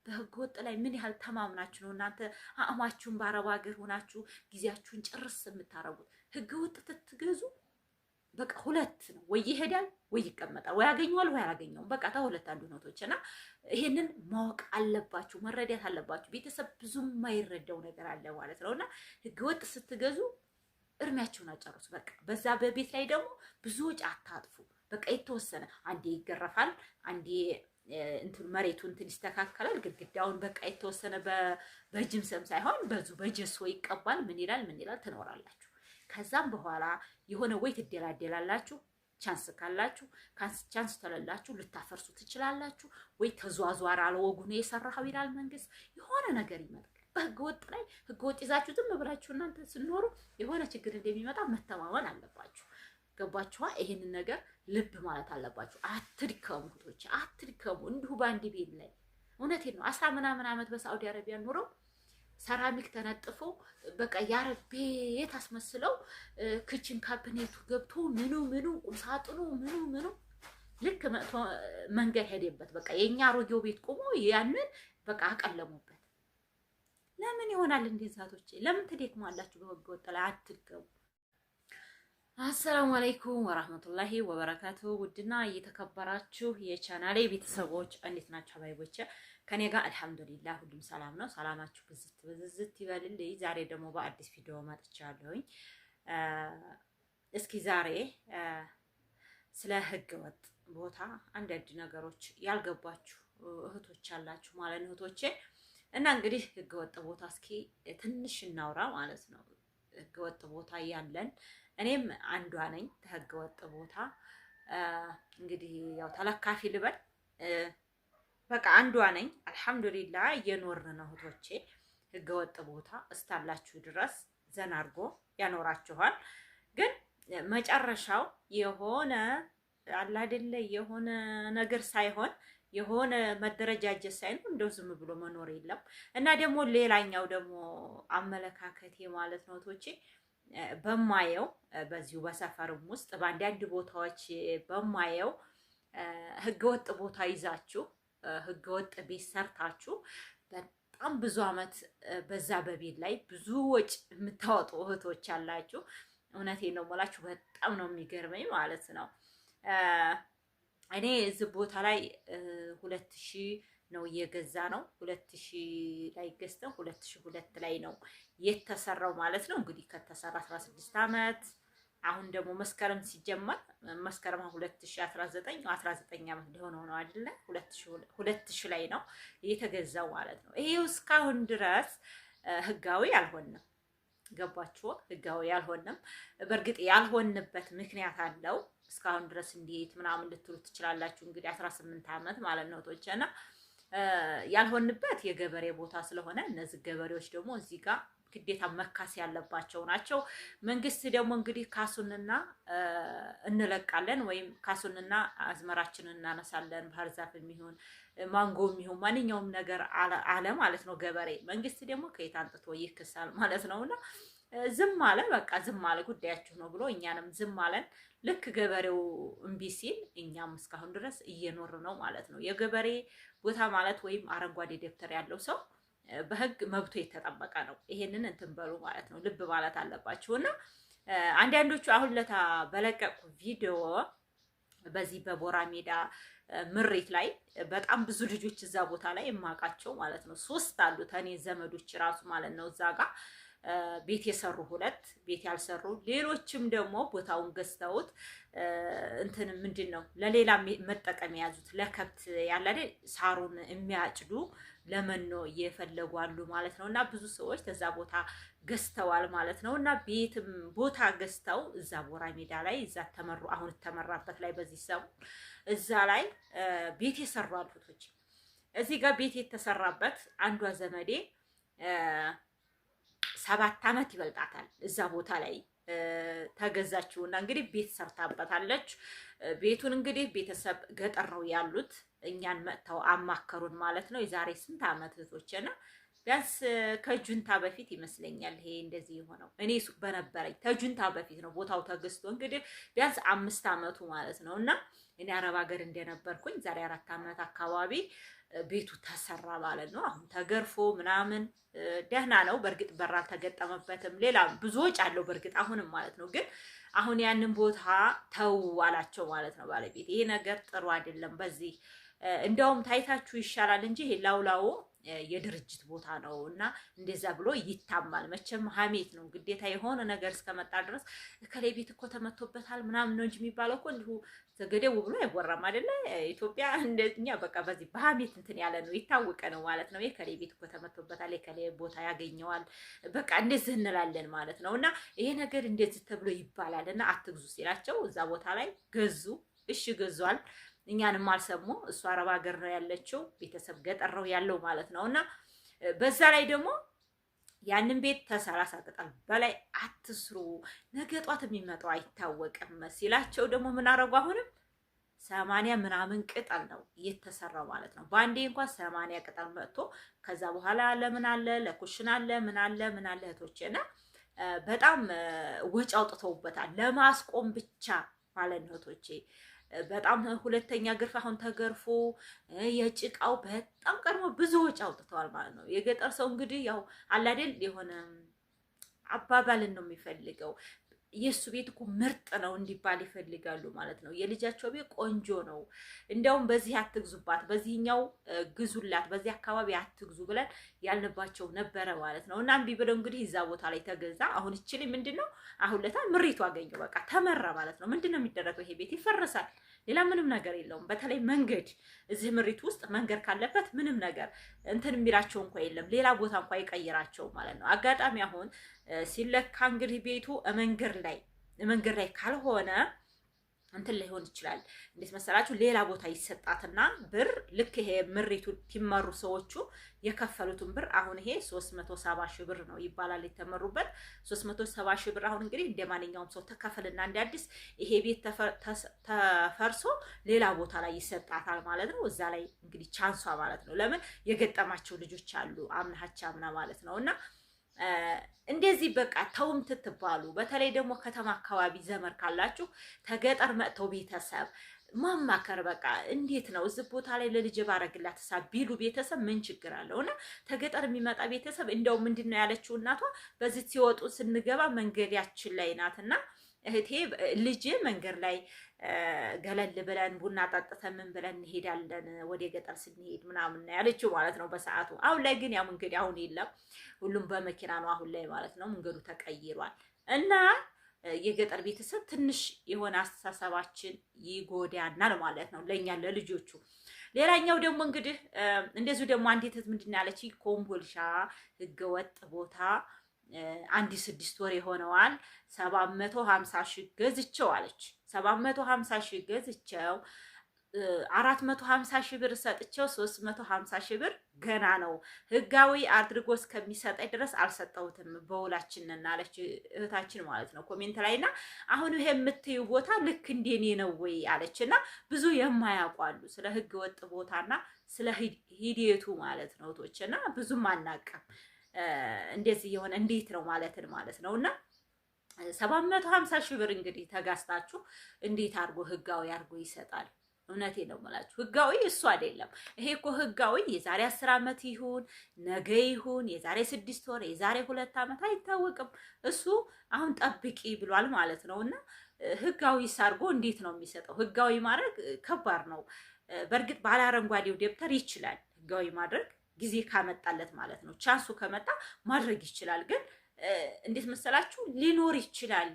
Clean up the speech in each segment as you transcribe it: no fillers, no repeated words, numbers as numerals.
በህገ ወጥ ላይ ምን ያህል ተማምናችሁ ነው እናንተ አእማችሁን በአረብ ሀገር ሆናችሁ ጊዜያችሁን ጭርስ የምታረጉት? ህገ ወጥ ትትገዙ በቃ ሁለት ነው፣ ወይ ይሄዳል ወይ ይቀመጣል፣ ወይ ያገኘዋል ወይ አላገኘውም። በቃ ተሁለት አንዱ ነውቶችና ይሄንን ማወቅ አለባችሁ፣ መረዳት አለባችሁ። ቤተሰብ ብዙም የማይረዳው ነገር አለ ማለት ነውና ህገወጥ ስትገዙ እርሚያችሁን አጨርሱ። በቃ በዛ በቤት ላይ ደግሞ ብዙ ወጪ አታጥፉ። በቃ የተወሰነ አንዴ ይገረፋል፣ አንዴ እንትን መሬቱ እንትን ይስተካከላል፣ ግድግዳውን በቃ የተወሰነ በጅምሰም ሳይሆን በጀሶ ይቀባል። ምን ይላል ትኖራላችሁ። ከዛም በኋላ የሆነ ወይ ትደላደላላችሁ፣ ቻንስ ካላችሁ፣ ቻንስ ተለላችሁ ልታፈርሱ ትችላላችሁ። ወይ ተዟዟር አለወጉ ነው የሰራው ይላል መንግስት። የሆነ ነገር ይመጣል። በህገወጥ ላይ ህገወጥ ይዛችሁ ዝም ብላችሁ እናንተ ስኖሩ የሆነ ችግር እንደሚመጣ መተማመን አለባችሁ። ገባችኋ? ይሄንን ነገር ልብ ማለት አለባችሁ። አትድከሙ እህቶቼ፣ አትድከሙ እንዲሁ በአንድ ቤት ላይ። እውነቴን ነው። 10 ምናምን ዓመት በሳዑዲ አረቢያ ኖረው ሰራሚክ ተነጥፎ በቃ የአረብ ቤት አስመስለው ክችን ካቢኔቱ ገብቶ ምኑ ቁምሳጥኑ ምኑ ልክ መንገድ ሄደበት። በቃ የኛ አሮጌው ቤት ቆሞ ያንን በቃ አቀለሙበት። ለምን ይሆናል እንደዚህ? እህቶቼ ለምን ትደክማላችሁ? በህገ ወጥ ላይ አትገቡ። አሰላሙ አለይኩም ወራህመቱላሂ ወበረካቱ። ውድና እየተከበራችሁ የቻናሌ ቤተሰቦች እንዴት ናችሁ? ባይቦቼ ከኔ ጋር አልሐምዱሊላህ ሁሉም ሰላም ነው። ሰላማችሁ ብዝት ይበልልኝ። ዛሬ ደግሞ በአዲስ ቪዲዮ መጥቻለሁኝ። እስኪ ዛሬ ስለ ህገ ወጥ ቦታ አንዳንድ ነገሮች ያልገባችሁ እህቶች አላችሁ ማለት ነው እህቶቼ። እና እንግዲህ ህገ ወጥ ቦታ እስኪ ትንሽ እናውራ ማለት ነው። ህገ ወጥ ቦታ ያለን እኔም አንዷ ነኝ። ህገ ወጥ ቦታ እንግዲህ ያው ተለካፊ ልበል በቃ አንዷ ነኝ። አልሐምዱሊላህ እየኖርን ነው እህቶቼ። ህገ ወጥ ቦታ እስታላችሁ ድረስ ዘና አድርጎ ያኖራችኋል። ግን መጨረሻው የሆነ አለ አይደለ የሆነ ነገር ሳይሆን የሆነ መደረጃጀት ሳይሆን እንደው ዝም ብሎ መኖር የለም። እና ደግሞ ሌላኛው ደግሞ አመለካከቴ ማለት ነው እህቶቼ በማየው በዚሁ በሰፈርም ውስጥ በአንዳንድ ቦታዎች በማየው ህገወጥ ቦታ ይዛችሁ ህገወጥ ቤት ሰርታችሁ በጣም ብዙ አመት በዛ በቤት ላይ ብዙ ወጭ የምታወጡ እህቶች አላችሁ። እውነቴን ነው የምላችሁ፣ በጣም ነው የሚገርመኝ ማለት ነው። እኔ እዚህ ቦታ ላይ 2000 ነው እየገዛ ነው 2000 ላይ ገዝተን 2002 ላይ ነው የተሰራው ማለት ነው። እንግዲህ ከተሰራ 16 አመት። አሁን ደግሞ መስከረም ሲጀመር መስከረም 2019 19 አመት ሊሆነው ነው አይደለ? 2000 ላይ ነው የተገዛው ማለት ነው። ይሄው እስካሁን ድረስ ህጋዊ አልሆነም። ገባችሁ? ህጋዊ አልሆነም። በእርግጥ ያልሆነበት ምክንያት አለው። እስካሁን ድረስ እንዴት ምናምን ልትሉ ትችላላችሁ። እንግዲህ 18 አመት ማለት ነው ቶቸና ያልሆነበት የገበሬ ቦታ ስለሆነ እነዚህ ገበሬዎች ደግሞ እዚህ ጋር ግዴታ መካስ ያለባቸው ናቸው። መንግስት ደግሞ እንግዲህ ካሱንና እንለቃለን ወይም ካሱንና አዝመራችንን እናነሳለን። ባህር ዛፍ የሚሆን ማንጎ የሚሆን ማንኛውም ነገር አለ ማለት ነው ገበሬ። መንግስት ደግሞ ከየት አንጥቶ ይክሳል ማለት ነውና ዝም አለ። በቃ ዝም አለ፣ ጉዳያችሁ ነው ብሎ እኛንም ዝም አለን። ልክ ገበሬው እምቢ ሲል እኛም እስካሁን ድረስ እየኖር ነው ማለት ነው። የገበሬ ቦታ ማለት ወይም አረንጓዴ ደብተር ያለው ሰው በህግ መብቱ የተጠበቀ ነው። ይሄንን እንትን በሉ ማለት ነው፣ ልብ ማለት አለባችሁና አንዳንዶቹ አሁን ለታ በለቀቁ ቪዲዮ በዚህ በቦራ ሜዳ ምሪት ላይ በጣም ብዙ ልጆች እዛ ቦታ ላይ የማውቃቸው ማለት ነው 3 አሉ ተኔ ዘመዶች ራሱ ማለት ነው እዛ ጋር ቤት የሰሩ 2 ቤት ያልሰሩ፣ ሌሎችም ደግሞ ቦታውን ገዝተውት እንትን ምንድነው ለሌላ መጠቀም የያዙት ለከብት ያለ አይደል ሳሩን የሚያጭዱ ለመኖ እየፈለጉ አሉ ማለት ነውና ብዙ ሰዎች ተዛ ቦታ ገዝተዋል ማለት ነውና ቤትም ቦታ ገዝተው እዛ ቦራ ሜዳ ላይ እዛ ተመሩ አሁን ተመራበት ላይ በዚህ ሰው እዛ ላይ ቤት የሰሩ አልፎቶች እዚህ ጋር ቤት የተሰራበት አንዷ ዘመዴ 7 አመት ይበልጣታል እዛ ቦታ ላይ ተገዛችውና እንግዲህ ቤት ሰርታበታለች። ቤቱን እንግዲህ ቤተሰብ ገጠር ነው ያሉት እኛን መጥተው አማከሩን ማለት ነው። የዛሬ ስንት አመት እህቶችና ቢያንስ ከጁንታ በፊት ይመስለኛል ይሄ እንደዚህ የሆነው። እኔ ሱቅ በነበረኝ ከጁንታ በፊት ነው ቦታው ተገዝቶ እንግዲህ ቢያንስ 5 አመቱ ማለት ነውና እኔ አረብ ሀገር እንደነበርኩኝ ዛሬ 4 አመት አካባቢ ቤቱ ተሰራ ማለት ነው። አሁን ተገርፎ ምናምን ደህና ነው። በእርግጥ በር አልተገጠመበትም። ሌላ ብዙ ወጪ አለው በእርግጥ አሁንም ማለት ነው። ግን አሁን ያንን ቦታ ተው አላቸው ማለት ነው ባለቤት። ይሄ ነገር ጥሩ አይደለም። በዚህ እንደውም ታይታችሁ ይሻላል እንጂ ይሄ ላውላው የድርጅት ቦታ ነው እና እንደዛ ብሎ ይታማል። መቼም ሀሜት ነው ግዴታ የሆነ ነገር እስከመጣ ድረስ ከላይ ቤት እኮ ተመቶበታል ምናምን ነው እንጂ የሚባለው እኮ እንዲሁ ተገደው ብሎ አይወራም አይደለ? ኢትዮጵያ እንደኛ በቃ በዚህ በሀሜት እንትን ያለ ነው የታወቀ ነው ማለት ነው። የከላይ ቤት እኮ ተመቶበታል፣ የከላይ ቦታ ያገኘዋል፣ በቃ እንደዚህ እንላለን ማለት ነው። እና ይሄ ነገር እንደዚህ ተብሎ ይባላል እና አትግዙ ሲላቸው እዛ ቦታ ላይ ገዙ። እሺ ገዟል። እኛንም አልሰሙ። እሷ አረብ ሀገር ነው ያለችው፣ ቤተሰብ ገጠር ነው ያለው ማለት ነው። እና በዛ ላይ ደግሞ ያንን ቤት ተሰላሳ ቅጠል በላይ አትስሩ፣ ነገ ጧት የሚመጣው አይታወቅም ሲላቸው ደግሞ ምን አረጉ? አሁንም 80 ምናምን ቅጠል ነው የተሰራው ማለት ነው። በአንዴ እንኳን 80 ቅጠል መጥቶ ከዛ በኋላ ለምን አለ ለኩሽና አለ ምን አለ ምን አለ እህቶቼና በጣም ወጪ አውጥተውበታል ለማስቆም ብቻ ማለት ነው እህቶቼ። በጣም ሁለተኛ ግርፍ አሁን ተገርፎ የጭቃው በጣም ቀድሞ ብዙ ወጪ አውጥተዋል ማለት ነው። የገጠር ሰው እንግዲህ ያው አላደል የሆነ አባባልን ነው የሚፈልገው። የሱ ቤት እኮ ምርጥ ነው እንዲባል ይፈልጋሉ ማለት ነው። የልጃቸው ቤት ቆንጆ ነው፣ እንደውም በዚህ አትግዙባት፣ በዚህኛው ግዙላት፣ በዚህ አካባቢ አትግዙ ብለን ያልንባቸው ነበረ ማለት ነው። እና እምቢ ብለው እንግዲህ እዛ ቦታ ላይ ተገዛ። አሁን እችሊ ምንድነው አሁን ለታ ምሪቱ አገኘው፣ በቃ ተመራ ማለት ነው። ምንድነው የሚደረገው? ይሄ ቤት ይፈርሳል። ሌላ ምንም ነገር የለውም። በተለይ መንገድ እዚህ ምሪቱ ውስጥ መንገድ ካለበት ምንም ነገር እንትን የሚላቸው እንኳ የለም። ሌላ ቦታ እንኳ ይቀይራቸው ማለት ነው። አጋጣሚ አሁን ሲለካ እንግዲህ ቤቱ መንገድ ላይ ካልሆነ እንትን ላይሆን ይችላል። እንዴት መሰላችሁ? ሌላ ቦታ ይሰጣትና ብር ልክ ይሄ ምሪቱ ሲመሩ ሰዎቹ የከፈሉትን ብር አሁን ይሄ 370 ሺህ ብር ነው ይባላል የተመሩበት 370 ሺህ ብር። አሁን እንግዲህ እንደ ማንኛውም ሰው ተከፈልና እንደ አዲስ ይሄ ቤት ተፈርሶ ሌላ ቦታ ላይ ይሰጣታል ማለት ነው። እዛ ላይ እንግዲህ ቻንሷ ማለት ነው። ለምን የገጠማቸው ልጆች አሉ አምና ማለት ነው። እና እንደዚህ በቃ ተውም ትትባሉ። በተለይ ደግሞ ከተማ አካባቢ ዘመር ካላችሁ ተገጠር መጥተው ቤተሰብ ማማከር በቃ እንዴት ነው እዚህ ቦታ ላይ ለልጅ ባረግላት ሳ ቢሉ ቤተሰብ ምን ችግር አለው? እና ተገጠር የሚመጣ ቤተሰብ እንደው ምንድነው ያለችው እናቷ በዚህ ሲወጡ ስንገባ መንገዳችን ላይ ናትና እህቴ ልጅ መንገድ ላይ ገለል ብለን ቡና ጠጥተን ምን ብለን እንሄዳለን ወደ ገጠር ስንሄድ ምናምን ያለችው ማለት ነው በሰዓቱ። አሁን ላይ ግን ያው መንገድ አሁን የለም፣ ሁሉም በመኪና ነው አሁን ላይ ማለት ነው። መንገዱ ተቀይሯል እና የገጠር ቤተሰብ ትንሽ የሆነ አስተሳሰባችን ይጎዳናል ማለት ነው ለኛ ለልጆቹ። ሌላኛው ደግሞ እንግዲህ እንደዚሁ ደግሞ አንዲት ምንድን ያለች ኮምቦልሻ ህገወጥ ቦታ 6 ወር ይሆነዋል 750 ሺህ ገዝቼው አለች። 750 ሺህ ገዝቼው 450 ሺህ ብር ሰጥቼው 350 ሺህ ብር ገና ነው ህጋዊ አድርጎ እስከሚሰጠኝ ድረስ አልሰጠሁትም በውላችንና አለች እህታችን ማለት ነው ኮሜንት ላይና። አሁን ይሄ የምትዩ ቦታ ልክ እንደኔ ነው ወይ አለችና ብዙ የማያውቋሉ ስለ ህገ ወጥ ቦታና ስለ ሂደቱ ማለት ነው እህቶችና ብዙም አናውቅም። እንደዚህ የሆነ እንዴት ነው ማለትን ማለት ነውና 750 ሺህ ብር እንግዲህ ተጋስታችሁ እንዴት አድርጎ ህጋዊ አድርጎ ይሰጣል? እውነቴ ነው የምላችሁ ህጋዊ እሱ አይደለም። ይሄ እኮ ህጋዊ የዛሬ 10 ዓመት ይሁን ነገ ይሁን የዛሬ 6 ወር የዛሬ 2 ዓመት አይታወቅም። እሱ አሁን ጠብቂ ብሏል ማለት ነውና ህጋዊ አድርጎ እንዴት ነው የሚሰጠው? ህጋዊ ማድረግ ከባድ ነው። በእርግጥ ባለ አረንጓዴው ደብተር ይችላል ህጋዊ ማድረግ ጊዜ ካመጣለት ማለት ነው። ቻንሱ ከመጣ ማድረግ ይችላል። ግን እንዴት መሰላችሁ ሊኖር ይችላል።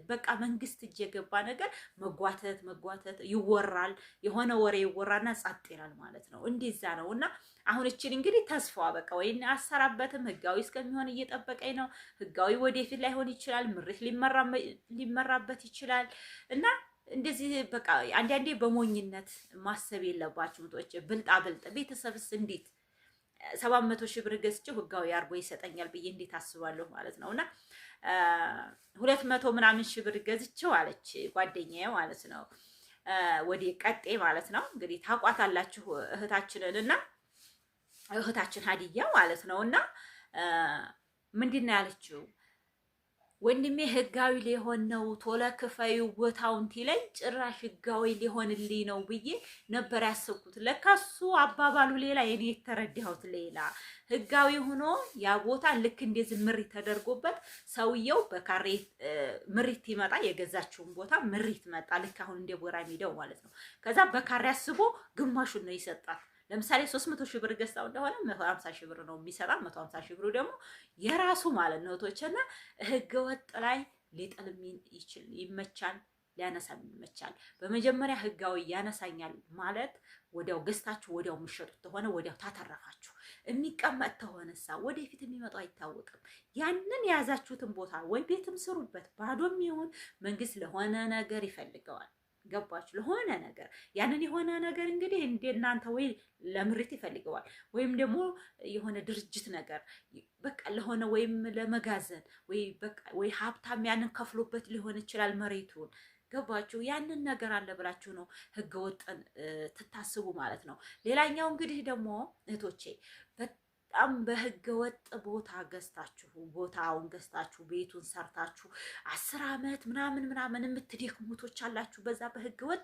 በቃ መንግስት እጅ የገባ ነገር መጓተት ይወራል። የሆነ ወሬ ይወራና ጸጥ ይላል ማለት ነው። እንደዛ ነው። እና አሁን እቺን እንግዲህ ተስፋዋ በቃ ወይ አሰራበትም ህጋዊ እስከሚሆን እየጠበቀኝ ነው። ህጋዊ ወደፊት ላይሆን ይችላል። ምርት ሊመራበት ይችላል። እና እንደዚህ በቃ አንዳንዴ በሞኝነት ማሰብ የለባችሁም። ብልጣ ቤተሰብስ እንዴት 700 ሺህ ብር ገዝቼው ህጋዊ አርጎ ይሰጠኛል ብዬ እንዴት አስባለሁ ማለት ነውና 200 ምናምን ሺህ ብር ገዝቼው አለች ጓደኛዬ ማለት ነው። ወዲ ቀጤ ማለት ነው እንግዲህ ታቋታላችሁ እህታችንንና እህታችን ሀዲያ ማለት ነውና ምንድነው ያለችው? ወንድሜ ህጋዊ ሊሆን ነው ቶሎ ክፈዩ ቦታውን ትለኝ ጭራሽ ህጋዊ ሊሆንልኝ ነው ብዬ ነበር ያሰብኩት። ለካሱ አባባሉ ሌላ የኔ የተረዳሁት ሌላ። ህጋዊ ሆኖ ያ ቦታ ልክ እንደዚህ ምሪት ተደርጎበት ሰውየው በካሬ ምሪት ይመጣ የገዛችውን ቦታ ምሪት መጣ። ልክ አሁን እንደ ቦራ ሜዳው ማለት ነው። ከዛ በካሬ አስቦ ግማሹን ነው ይሰጣል። ለምሳሌ 300 ሺህ ብር ገዝታው እንደሆነ 150 ሺህ ብር ነው የሚሰራ። 150 ሺህ ብሩ ደግሞ የራሱ ማለት ነው። እህቶችና ህገ ወጥ ላይ ሊጥልም ይመቻል፣ ሊያነሳም ይመቻል። በመጀመሪያ ህጋዊ ያነሳኛል ማለት ወዲያው ገዝታችሁ ወዲያው የምትሸጡት ተሆነ ወዲያው ታተረፋችሁ። የሚቀመጥ ተሆነሳ ወደፊት የሚመጣው አይታወቅም። ያንን የያዛችሁትን ቦታ ወይ ቤትም ስሩበት፣ ባዶም ይሁን መንግስት ለሆነ ነገር ይፈልገዋል። ገባችሁ? ለሆነ ነገር ያንን የሆነ ነገር እንግዲህ እንደናንተ ወይ ለምርት ይፈልገዋል ወይም ደግሞ የሆነ ድርጅት ነገር በቃ ለሆነ ወይም ለመጋዘን ወይ በቃ ወይ ሀብታም ያንን ከፍሎበት ሊሆን ይችላል መሬቱን። ገባችሁ? ያንን ነገር አለ ብላችሁ ነው ህገወጥን ትታስቡ ማለት ነው። ሌላኛው እንግዲህ ደግሞ እህቶቼ በጣም በህገ ወጥ ቦታ ገዝታችሁ ቦታውን ገዝታችሁ ቤቱን ሰርታችሁ 10 ዓመት ምናምን የምትደክሙቶች አላችሁ። በዛ በህገ ወጥ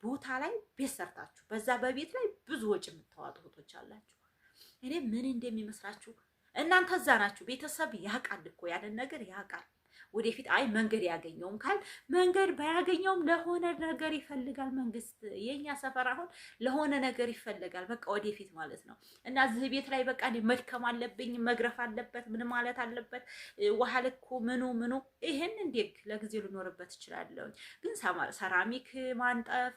ቦታ ላይ ቤት ሰርታችሁ በዛ በቤት ላይ ብዙ ወጪ የምታዋጡ እህቶች አላችሁ። እኔ ምን እንደሚመስላችሁ እናንተ እዛ ናችሁ። ቤተሰብ ያውቃል እኮ ያንን ነገር ያውቃል። ወደፊት አይ መንገድ ያገኘውም ካል መንገድ ባያገኘውም ለሆነ ነገር ይፈልጋል መንግስት። የኛ ሰፈር አሁን ለሆነ ነገር ይፈልጋል በቃ ወደፊት ማለት ነው። እና እዚህ ቤት ላይ በቃ እኔ መድከም አለብኝ፣ መግረፍ አለበት፣ ምን ማለት አለበት፣ ውሃ ልኩ ምኑ ይሄን እንዴት ለጊዜው ልኖርበት እችላለሁ። ግን ሰራሚክ ማንጠፍ፣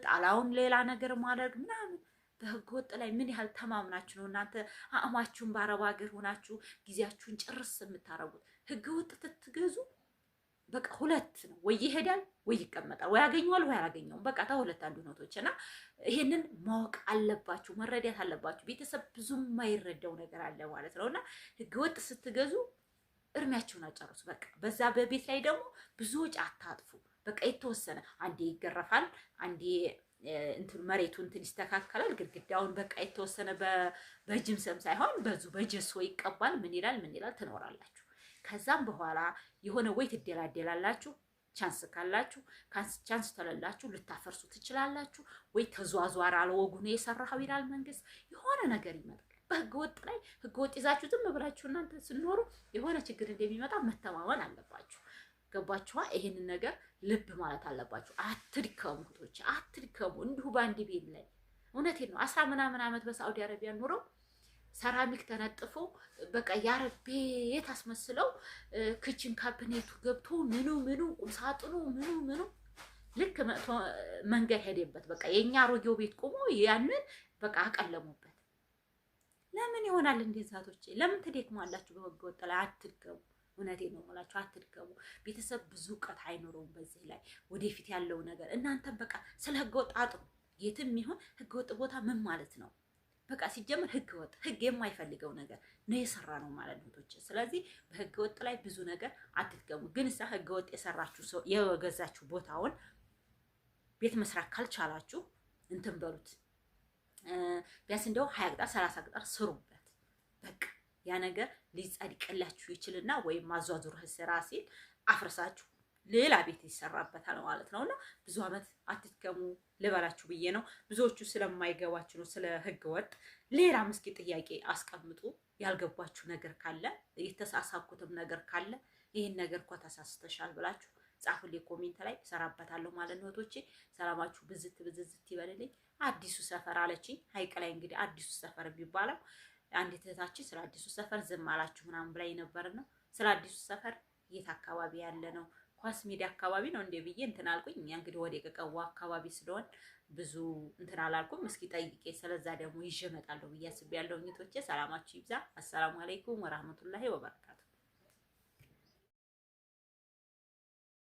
ጣላውን ሌላ ነገር ማድረግ ምናምን በህገ ወጥ ላይ ምን ያህል ተማምናችሁ ነው እናንተ አእማችሁን በአረብ ሀገር ሆናችሁ ጊዜያችሁን ጭርስ የምታረጉት? ህገ ወጥ ትትገዙ በቃ ሁለት ነው፣ ወይ ይሄዳል ወይ ይቀመጣል፣ ወይ ያገኘዋል ወይ አላገኘውም። በቃ ተሁለት አንዱ ነቶች እና ይሄንን ማወቅ አለባችሁ፣ መረዳት አለባችሁ። ቤተሰብ ብዙ የማይረዳው ነገር አለ ማለት ነው። እና ህገ ወጥ ስትገዙ እርሚያችሁን አጨርሱ። በቃ በዛ በቤት ላይ ደግሞ ብዙ ወጪ አታጥፉ። በቃ የተወሰነ አንዴ ይገረፋል፣ አንዴ እንትን መሬቱ እንትን ይስተካከላል፣ ግድግዳውን በቃ የተወሰነ በጅምሰም ሳይሆን በጀሶ ይቀባል። ምን ይላል ትኖራላችሁ። ከዛም በኋላ የሆነ ወይ ትደላደላላችሁ፣ ቻንስ ካላችሁ፣ ቻንስ ተለላችሁ ልታፈርሱ ትችላላችሁ። ወይ ተዟዟር አለወጉ ነው የሰራው ይላል መንግስት። የሆነ ነገር ይመጣል። በህገወጥ ላይ ህገወጥ ይዛችሁ ዝም ብላችሁ እናንተ ስኖሩ የሆነ ችግር እንደሚመጣ መተማመን አለባችሁ። ገባችኋ? ይሄንን ነገር ልብ ማለት አለባችሁ። አትድከሙ እህቶች፣ አትድከሙ እንዲሁ በአንድ ቤት ላይ። እውነቴን ነው። 10 ምናምን ዓመት በሳዑዲ አረቢያ ኑረው ሰራሚክ ተነጥፎ በቃ የአረብ ቤት አስመስለው ክችን ካቢኔቱ ገብቶ ምኑ ቁምሳጥኑ ምኑ ልክ መንገድ ሄደበት። በቃ የኛ አሮጌው ቤት ቆሞ ያንን በቃ አቀለሙበት። ለምን ይሆናል እንደዛ? እህቶቼ ለምን ትደክማላችሁ? በህገ ወጥ ላይ አትድከሙ። እውነቴን ነው የምላችሁ፣ አትድከሙ። ቤተሰብ ብዙ እውቀት አይኖረውም በዚህ ላይ ወደፊት ያለው ነገር። እናንተም በቃ ስለ ህገወጥ አጥሩ። የትም ይሁን ህገወጥ ቦታ ምን ማለት ነው? በቃ ሲጀምር ህገወጥ ህግ የማይፈልገው ነገር ነው የሰራ ነው ማለት ነው። ስለዚህ በህገወጥ ላይ ብዙ ነገር አትድከሙ። ግን እሳ ህገወጥ የሰራችሁ ሰው የገዛችሁ ቦታውን ቤት መስራት ካልቻላችሁ እንትን በሉት፣ ቢያንስ እንደው 20 ቅጣር 30 ቅጣር ስሩበት። በቃ ያ ነገር ሊጸድቅላችሁ ይችልና ወይም ማዟዙር ስራ ሲል አፍርሳችሁ ሌላ ቤት ይሰራበታል ማለት ነውና ብዙ አመት አትድከሙ ልበላችሁ ብዬ ነው። ብዙዎቹ ስለማይገባችሁ ነው ስለ ህገ ወጥ። ሌላ ምስኪ ጥያቄ አስቀምጡ። ያልገባችሁ ነገር ካለ የተሳሳኩትም ነገር ካለ ይሄን ነገር እኮ ተሳስተሻል ብላችሁ ጻፉልኝ ኮሜንት ላይ እሰራበታለሁ ማለት ነው። እህቶቼ ሰላማችሁ ብዝት ይበልልኝ። አዲሱ ሰፈር አለችኝ ሀይቅ ላይ እንግዲህ አዲሱ ሰፈር የሚባለው አንዲት እህታችን ስለ አዲሱ ሰፈር ዝም አላችሁ ምናምን ብላኝ ነበርና ስለ አዲሱ ሰፈር የት አካባቢ ያለ ነው? ኳስ ሜዳ አካባቢ ነው እንዴ ብዬ እንትን አልኩኝ። እንግዲህ ወደ ቀቀዋ አካባቢ ስለሆን ብዙ እንትን አላልኩም። እስኪ ጠይቄ ስለዛ ደግሞ ይዤ እመጣለሁ ብዬ አስቤያለሁ። እህቶቼ ሰላማችሁ ይብዛ። አሰላሙ አለይኩም ወራህመቱላሂ ወበረካቱ።